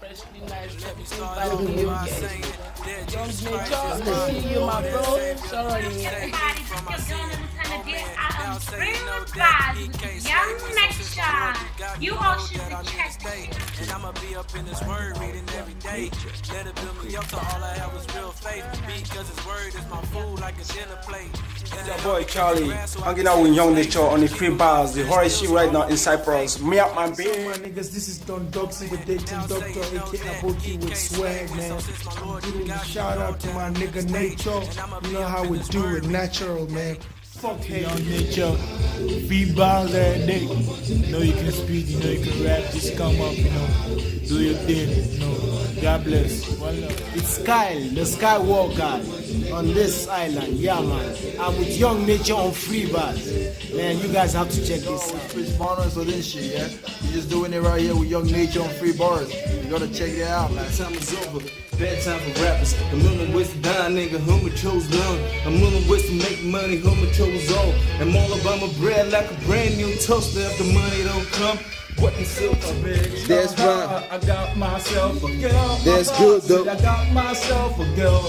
freshly nice, let me start over here again. Young nature, I see you, my bro. Sorry, Everybody, this your girl Lieutenant Dick. I'm real Barz with Young Nature. You all should check this. And I'ma be up in this word reading every day. Let it build me up to all I have is real faith. Because his word is my food like a dinner plate. It's your boy Charlie, hanging out with Young Nature on the free bars. The horror shit right now in Cyprus. Me up my baby. My niggas, this is Don Doxy with Dayton Doctor, aka Aboki with swag, man. I'm giving a shout out to my nigga Nature. You know how we do it, natural, man. Fuck hey. Young Nature, free Barz every day. You know you can speak, you know you can rap, just come up, you know, do your thing, you know. God bless. One love. It's Kyle, the Skywalker, on this island. Yeah, man. I'm with Young Nature on free Barz. Man, you guys have to check this out. Responders or this shit, yeah? You just doing it right here with Young Nature on free Barz. You gotta check it out, man. Time is over. Bad time for rappers. A million ways to die, nigga. Whom we chose none. A million ways to make money. Whom we chose all. I'm all about my bread like a brand new toaster. If the money don't come, what in silver, bitch? That's right. I got myself a girl. That's good, though. I got myself a girl.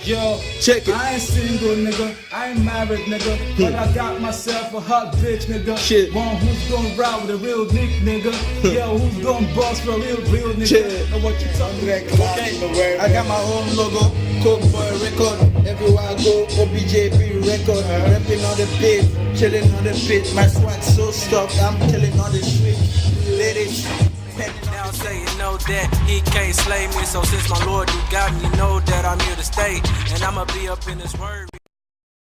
Yo, check it. I ain't single, nigga. I ain't married, nigga. But I got myself a hot bitch, nigga. Shit. One who's gonna ride with a real dick, nigga. Yo, who's gonna boss for a real nigga. Shit. Know what you talking about? Okay. I got my own logo, Coke Boy record. Everywhere I go, OBJP record. Rapping on the beat, chilling on the beat. My swag so stuffed, I'm killing on the street. Ladies. Now say you know that he can't slay me. So since my Lord you got me, you know that I'm here to stay. And I'ma be up in this word.